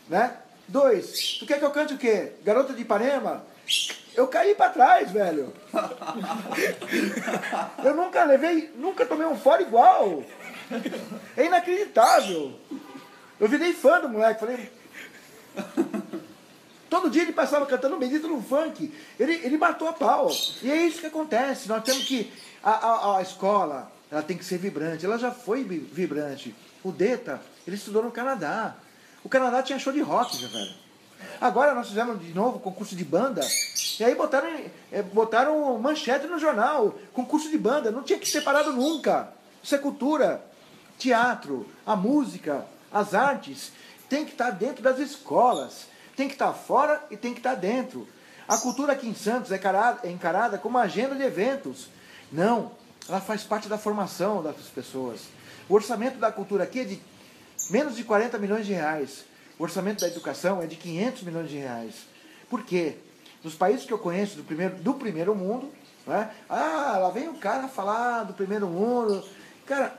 né? 2, tu quer que eu cante o quê? Garota de Ipanema? Eu caí pra trás, velho. Eu nunca tomei um fora igual. É inacreditável. Eu virei fã do moleque, falei... Todo dia ele passava cantando um bendito no funk. Ele matou a pau. E é isso que acontece. Nós temos que... A escola, ela tem que ser vibrante. Ela já foi vibrante. O Deta, ele estudou no Canadá. O Canadá tinha show de rock, já, velho. Agora nós fizemos de novo concurso de banda. E aí botaram manchete no jornal. Concurso de banda. Não tinha que ser separado nunca. Isso é cultura. Teatro, a música, as artes. Tem que estar dentro das escolas. Tem que estar fora e tem que estar dentro. A cultura aqui em Santos é encarada como uma agenda de eventos. Não. Ela faz parte da formação das pessoas. O orçamento da cultura aqui é de menos de 40 milhões de reais. O orçamento da educação é de 500 milhões de reais. Por quê? Nos países que eu conheço do primeiro mundo, né? Lá vem o cara falar do primeiro mundo. Cara,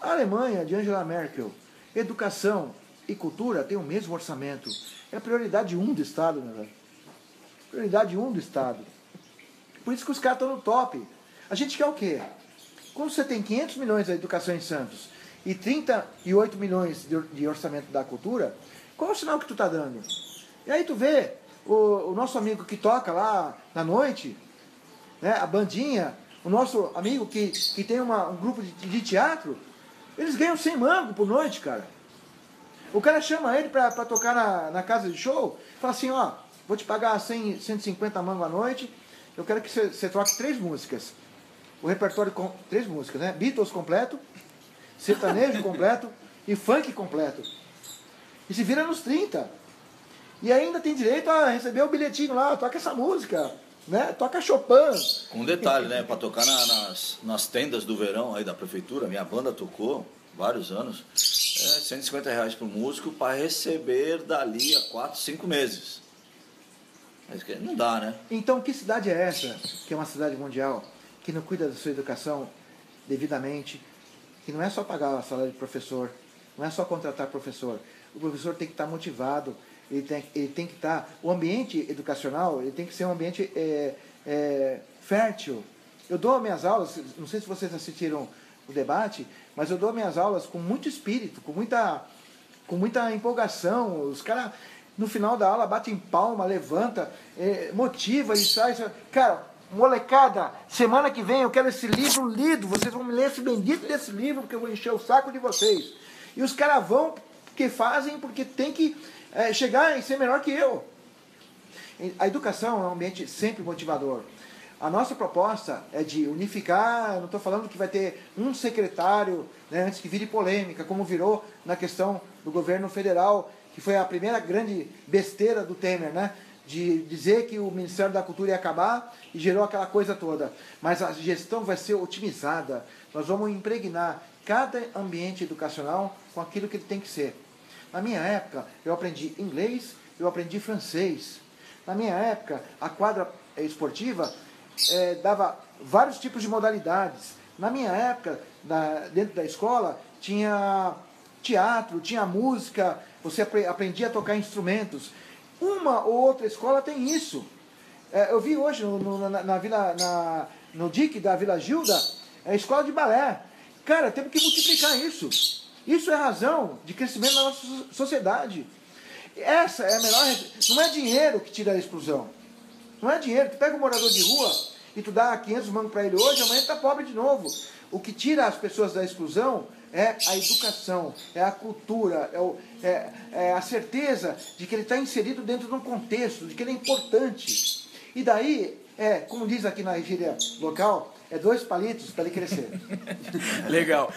a Alemanha, de Angela Merkel, educação e cultura tem o mesmo orçamento. É a prioridade 1 do Estado, né, velho? Prioridade 1 do Estado. Por isso que os caras estão no top. A gente quer o quê? Quando você tem 500 milhões da educação em Santos e 38 milhões de orçamento da cultura, Qual é o sinal que tu tá dando? E aí tu vê o nosso amigo que toca lá na noite, né, a bandinha, o nosso amigo que tem um grupo de teatro, eles ganham 100 mangos por noite, cara. O cara chama ele pra tocar na casa de show, fala assim, ó, vou te pagar 150 mangos à noite, eu quero que você toque 3 músicas. O repertório com 3 músicas, né? Beatles completo, sertanejo completo e funk completo. E se vira nos 30. E ainda tem direito a receber o bilhetinho lá, toca essa música, né? Toca Chopin. Com um detalhe, né? Para tocar nas tendas do verão aí da prefeitura, minha banda tocou vários anos, R$150 por músico para receber dali a 4, 5 meses. Mas não dá, né? Então, que cidade é essa, que é uma cidade mundial, que não cuida da sua educação devidamente, que não é só pagar o salário de professor, não é só contratar professor. O professor tem que estar motivado, ele tem que estar... O ambiente educacional, ele tem que ser um ambiente fértil. Eu dou minhas aulas, não sei se vocês assistiram o debate, mas eu dou minhas aulas com muito espírito, com muita empolgação. Os caras, no final da aula, batem palma, levanta, motiva, e sai. Cara, molecada, semana que vem eu quero esse livro lido, vocês vão me ler esse bendito desse livro, porque eu vou encher o saco de vocês. E os caras vão, porque fazem, porque tem que chegar e ser melhor que eu. A educação é um ambiente sempre motivador. A nossa proposta é de unificar, eu não estou falando que vai ter um secretário, né, antes que vire polêmica, como virou na questão do governo federal, que foi a primeira grande besteira do Temer, né, de dizer que o Ministério da Cultura ia acabar e gerou aquela coisa toda. Mas a gestão vai ser otimizada, nós vamos impregnar cada ambiente educacional com aquilo que ele tem que ser. Na minha época, eu aprendi inglês, eu aprendi francês. Na minha época, a quadra esportiva dava vários tipos de modalidades. Na minha época, dentro da escola, tinha teatro, tinha música, você aprendia a tocar instrumentos. Uma ou outra escola tem isso. Eu vi hoje no DIC da Vila Gilda, a escola de balé. Cara, temos que multiplicar isso. Isso é razão de crescimento da nossa sociedade. Essa é a melhor... Não é dinheiro que tira a exclusão. Não é dinheiro. Tu pega um morador de rua e tu dá 500 mangos para ele hoje, amanhã ele está pobre de novo. O que tira as pessoas da exclusão é a educação, é a cultura, é a certeza de que ele está inserido dentro de um contexto, de que ele é importante. E daí, como diz aqui na gíria local, 2 palitos para ele crescer. Legal.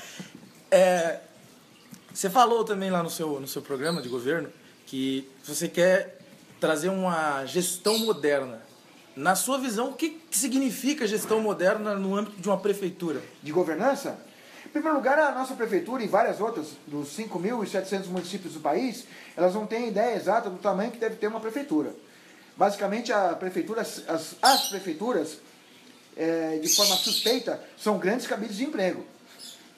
Você falou também lá no seu programa de governo que você quer trazer uma gestão moderna. Na sua visão, o que significa gestão moderna no âmbito de uma prefeitura? De governança? Em primeiro lugar, a nossa prefeitura e várias outras, dos 5.700 municípios do país, elas não têm ideia exata do tamanho que deve ter uma prefeitura. Basicamente, as prefeituras, de forma suspeita, são grandes cabides de emprego.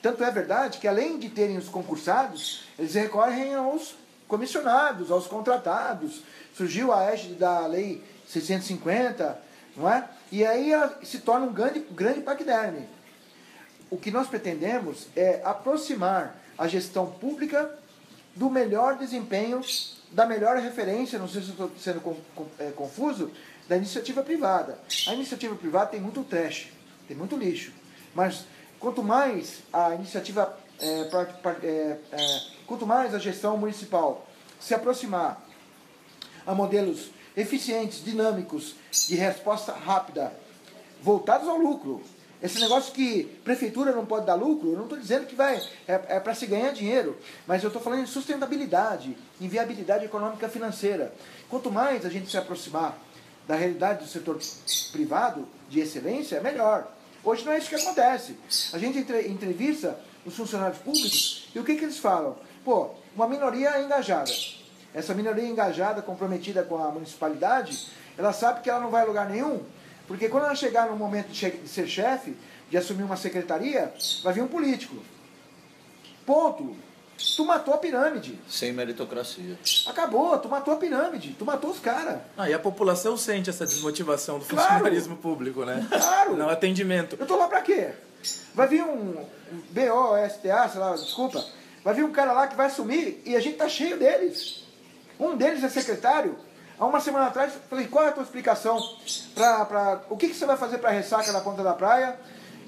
Tanto é verdade que, além de terem os concursados, eles recorrem aos comissionados, aos contratados. Surgiu a égide da Lei 650, não é? E aí se torna um grande paquiderme. O que nós pretendemos é aproximar a gestão pública do melhor desempenho, da melhor referência, não sei se estou sendo confuso, da iniciativa privada. A iniciativa privada tem muito trash, tem muito lixo. Mas quanto mais a iniciativa, quanto mais a gestão municipal se aproximar a modelos eficientes, dinâmicos, de resposta rápida, voltados ao lucro. Esse negócio que prefeitura não pode dar lucro, eu não estou dizendo que é para se ganhar dinheiro, mas eu estou falando de sustentabilidade, em viabilidade econômica financeira. Quanto mais a gente se aproximar da realidade do setor privado, de excelência, é melhor. Hoje não é isso que acontece. A gente entrevista os funcionários públicos e o que eles falam? Pô, uma minoria engajada. Essa minoria engajada, comprometida com a municipalidade, ela sabe que ela não vai a lugar nenhum, porque quando ela chegar no momento de ser chefe, de assumir uma secretaria, vai vir um político. Ponto. Tu matou a pirâmide. Sem meritocracia. Acabou, tu matou a pirâmide, tu matou os caras. E a população sente essa desmotivação do funcionarismo público, né? Claro. No atendimento. Eu tô lá pra quê? Vai vir um BOSTA, sei lá, desculpa, vai vir um cara lá que vai assumir e a gente tá cheio deles. Um deles é secretário. Há uma semana atrás, falei, qual é a tua explicação para o que você vai fazer para a ressaca da Ponta da Praia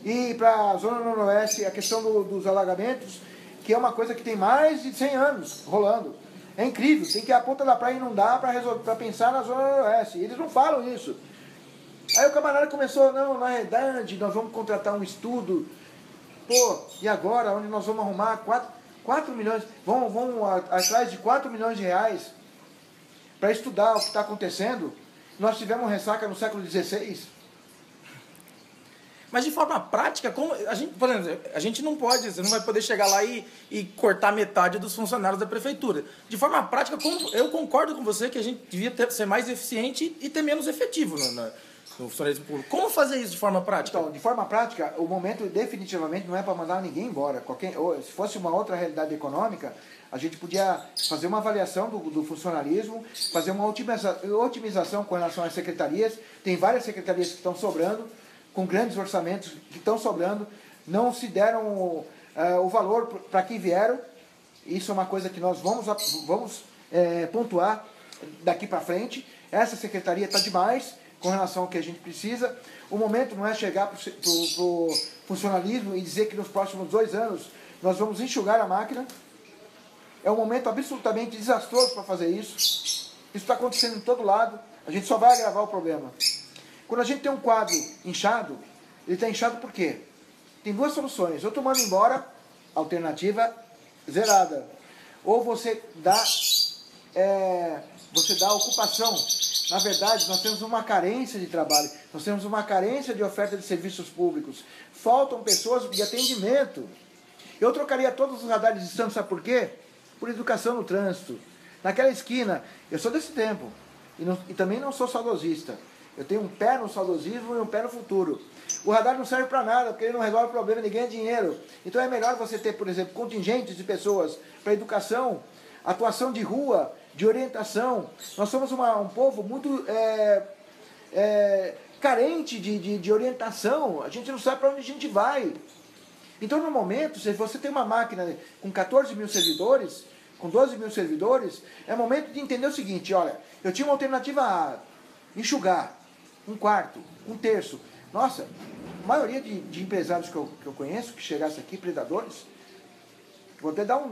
e para a Zona Noroeste, a questão dos alagamentos, que é uma coisa que tem mais de 100 anos rolando. É incrível, tem que a Ponta da Praia inundar para pensar na Zona Noroeste. Eles não falam isso. Aí o camarada começou, não, na verdade, nós vamos contratar um estudo. Pô, e agora, onde nós vamos arrumar 4 milhões, vamos atrás de 4 milhões de reais para estudar o que está acontecendo. Nós tivemos ressaca no século XVI. Mas de forma prática, como a gente, por exemplo, a gente não pode, você não vai poder chegar lá e cortar metade dos funcionários da prefeitura. De forma prática, eu concordo com você que a gente devia ser mais eficiente e ter menos efetivo no funcionalismo público. Como fazer isso de forma prática? Então, de forma prática, o momento definitivamente não é para mandar ninguém embora. Se fosse uma outra realidade econômica, a gente podia fazer uma avaliação do funcionalismo, fazer uma otimização com relação às secretarias. Tem várias secretarias que estão sobrando, com grandes orçamentos que estão sobrando, não se deram o valor para que vieram. Isso é uma coisa que nós vamos pontuar daqui para frente. Essa secretaria está demais com relação ao que a gente precisa. O momento não é chegar para o funcionalismo e dizer que nos próximos 2 anos nós vamos enxugar a máquina. É um momento absolutamente desastroso para fazer isso. Isso está acontecendo em todo lado. A gente só vai agravar o problema. Quando a gente tem um quadro inchado, ele está inchado por quê? Tem 2 soluções. Ou tu manda embora, alternativa zerada. Ou você dá ocupação. Na verdade, nós temos uma carência de trabalho, nós temos uma carência de oferta de serviços públicos. Faltam pessoas de atendimento. Eu trocaria todos os radares de Santos, sabe por quê? Por educação no trânsito. Naquela esquina, eu sou desse tempo, e também não sou saudosista. Eu tenho um pé no saudosismo e um pé no futuro. O radar não serve para nada, porque ele não resolve o problema, ele ganha dinheiro. Então é melhor você ter, por exemplo, contingentes de pessoas para educação, atuação de rua, de orientação. Nós somos um povo muito carente de orientação. A gente não sabe para onde a gente vai. Então, no momento, se você tem uma máquina com 14 mil servidores, com 12 mil servidores, é momento de entender o seguinte, olha, eu tinha uma alternativa A, enxugar, 1/4, 1/3. Nossa, a maioria de empresários que eu conheço, que chegasse aqui, predadores, vou até dar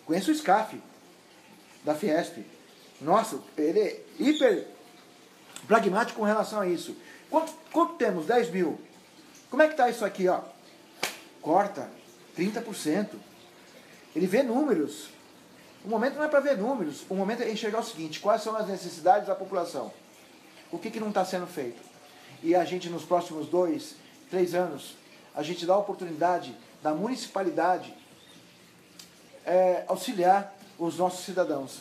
conheço o SCAF, da Fiesp. Nossa, ele é hiper pragmático com relação a isso. Quanto temos? 10 mil. Como é que está isso aqui, ó? Corta 30%. Ele vê números. O momento não é para ver números. O momento é enxergar o seguinte, quais são as necessidades da população? O que não está sendo feito? E a gente, nos próximos 2, 3 anos, a gente dá a oportunidade da municipalidade auxiliar os nossos cidadãos.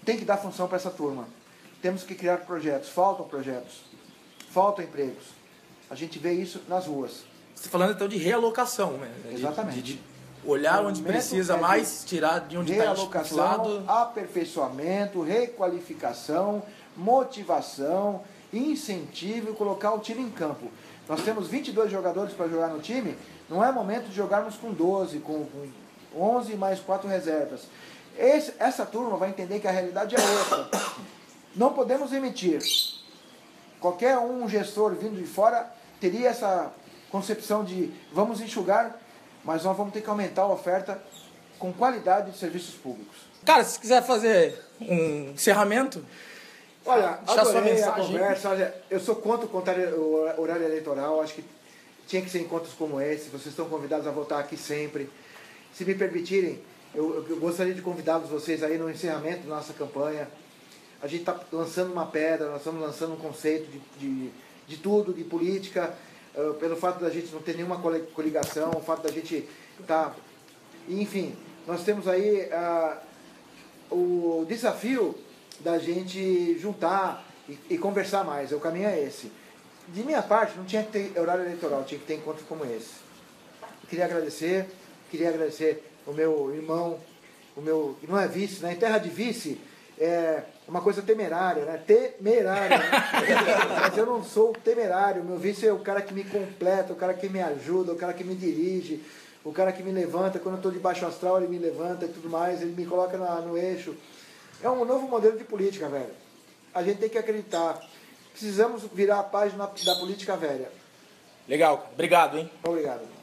Tem que dar função para essa turma. Temos que criar projetos. Faltam empregos. A gente vê isso nas ruas. Você está falando então de realocação, né? Exatamente. De olhar onde precisa mais, tirar de onde está realocação, aperfeiçoamento, requalificação, motivação, incentivo e colocar o time em campo. Nós temos 22 jogadores para jogar no time. Não é momento de jogarmos com 12, com 11 mais 4 reservas. Essa turma vai entender que a realidade é outra. Não podemos emitir. Qualquer gestor vindo de fora teria essa concepção de vamos enxugar, mas nós vamos ter que aumentar a oferta com qualidade de serviços públicos. Cara, se quiser fazer um encerramento, olha, deixar sua adorei a mensagem. conversa. Olha, eu sou contra o horário eleitoral. Acho que tinha que ser encontros como esse. Vocês estão convidados a voltar aqui sempre. Se me permitirem, eu gostaria de convidá-los vocês aí no encerramento da nossa campanha. A gente está lançando uma pedra, nós estamos lançando um conceito de tudo, de política, pelo fato da gente não ter nenhuma coligação, o fato da gente estar... Enfim, nós temos aí o desafio da gente juntar e conversar mais. O caminho é esse. De minha parte, não tinha que ter horário eleitoral, tinha que ter encontros como esse. Queria agradecer o meu irmão, que não é vice, né? Em terra de vice é uma coisa temerária, né? Temerária, né? Mas eu não sou temerário, o meu vice é o cara que me completa, o cara que me ajuda, o cara que me dirige, o cara que me levanta, quando eu estou de baixo astral ele me levanta e tudo mais, ele me coloca no eixo. É um novo modelo de política, velho. A gente tem que acreditar. Precisamos virar a página da política velha. Legal, obrigado, hein? Obrigado.